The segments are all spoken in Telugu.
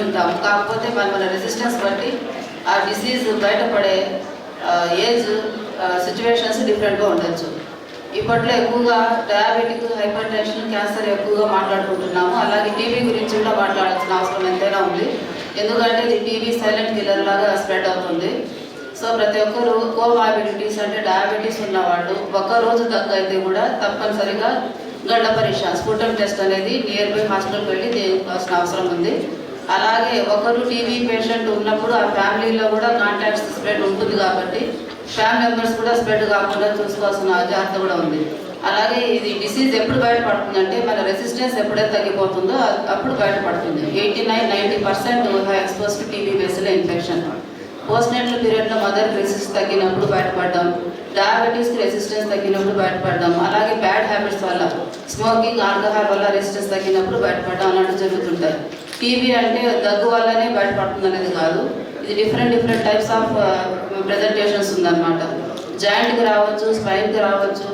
ఉంటాము. కాకపోతే మన రెసిస్టెన్స్ బట్టి ఆ డిసీజ్ బయటపడే ఏజ్ సిచ్యువేషన్స్ డిఫరెంట్గా ఉండొచ్చు. ఇప్పట్లో ఎక్కువగా డయాబెటిక్, హైపర్ టెన్షన్, క్యాన్సర్ ఎక్కువగా మాట్లాడుకుంటున్నాము. అలాగే టీబీ గురించి కూడా మాట్లాడాల్సిన అవసరం ఎంతైనా ఉంది. ఎందుకంటే ఇది టీబీ సైలెంట్ కిల్లర్ లాగా స్ప్రెడ్ అవుతుంది. సో ప్రతి ఒక్కరు కోమార్బిడిటీస్ అంటే డయాబెటీస్ ఉన్నవాళ్ళు ఒక్కరోజు అయితే కూడా తప్పనిసరిగా గడ్డ పరీక్ష, స్పుటం టెస్ట్ అనేది నియర్ బై హాస్పిటల్కి వెళ్ళి చేయాల్సిన అవసరం ఉంది. అలాగే ఒకరు టీబీ పేషెంట్ ఉన్నప్పుడు ఆ ఫ్యామిలీలో కూడా కాంటాక్ట్స్ స్ప్రెడ్ ఉంటుంది కాబట్టి ఫ్యామిలీ మెంబర్స్ కూడా స్ప్రెడ్ కాకుండా చూసుకోవాల్సిన జాగ్రత్త కూడా ఉంది. అలాగే ఇది డిసీజ్ ఎప్పుడు బయటపడుతుందంటే మన రెసిస్టెన్స్ ఎప్పుడైతే తగ్గిపోతుందో అప్పుడు బయటపడుతుంది. 89-90% expose to TB based infection. Postnatal పీరియడ్లో మదర్ రెసిస్టెన్స్ తగ్గినప్పుడు బయటపడ్డాం, డయాబెటీస్కి రెసిస్టెన్స్ తగ్గినప్పుడు బయటపడ్డాం, అలాగే బ్యాడ్ హ్యాబిట్స్ వల్ల స్మోకింగ్, ఆల్కహాల్ వల్ల రెసిస్టెన్స్ తగ్గినప్పుడు బయటపడ్డాం అన్నట్టు జరుగుతుంటాయి. టీబీ అంటే దగ్గు వల్లనే బయటపడుతుంది అనేది కాదు. ఇది డిఫరెంట్ టైప్స్ ఆఫ్ ప్రెజెంటేషన్స్ ఉందన్నమాట. జాయింట్కి రావచ్చు, స్పైన్కి రావచ్చు,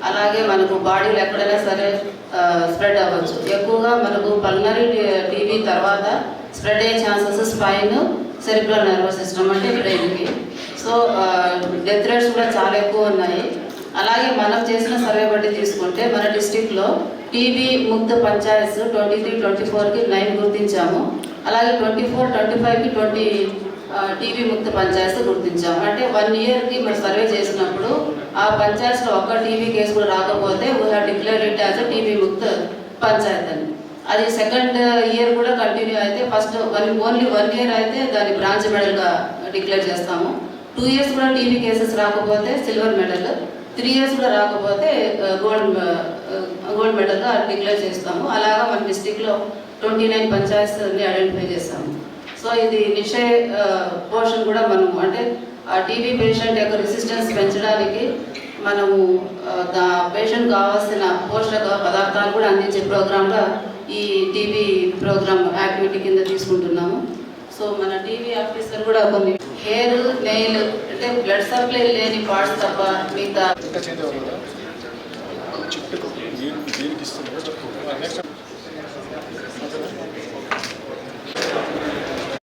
అలాగే మనకు బాడీలో ఎక్కడైనా సరే స్ప్రెడ్ అవ్వచ్చు. ఎక్కువగా మనకు పల్మనరీ టీబీ తర్వాత స్ప్రెడ్ అయ్యే chances spine, cerebral nervous system అంటే బ్రెయిన్కి. సో డెత్ రేట్స్ కూడా చాలా ఎక్కువ ఉన్నాయి. అలాగే మనం చేసిన సర్వే బట్టి తీసుకుంటే మన డిస్టిక్లో టీబీ ముక్త పంచాయత్స్ 23-24కి 9 గుర్తించాము. అలాగే 24-25కి 20 టీబీ ముక్త పంచాయత్స్ గుర్తించాము. అంటే 1 ఇయర్కి మనం సర్వే చేసినప్పుడు ఆ పంచాయత్లో ఒక్క టీబీ కేసు కూడా రాకపోతే we have declare it as a TB ముక్త పంచాయత్ అని. అది సెకండ్ ఇయర్ కూడా కంటిన్యూ అయితే ఫస్ట్ ఓన్లీ 1 ఇయర్ అయితే దాన్ని బ్రాంచ్ మెడల్గా డిక్లేర్ చేస్తాము. 2 ఇయర్స్ కూడా టీబీ కేసెస్ రాకపోతే సిల్వర్ మెడల్, 3 ఇయర్స్ కూడా రాకపోతే గోల్డ్ మెడల్గా డిక్లేర్ చేస్తాము. అలాగా మన డిస్టిక్లో 29 పంచాయత్స్ని ఐడెంటిఫై చేస్తాము. సో ఇది నిషే పోషన్ కూడా మనము అంటే ఆ టీబీ పేషెంట్ యొక్క రెసిస్టెన్స్ పెంచడానికి మనము పేషెంట్ కావాల్సిన పోషక పదార్థాలు కూడా అందించే ప్రోగ్రామ్గా ఈ టీబీ ప్రోగ్రామ్ యాక్టివిటీ కింద తీసుకుంటున్నాము. సో మన టీబీ ఆఫీసర్ కూడా కొన్ని హెయిర్, నెయిల్ అంటే బ్లడ్ సప్లై లేని పార్ట్స్ తప్ప మిగతా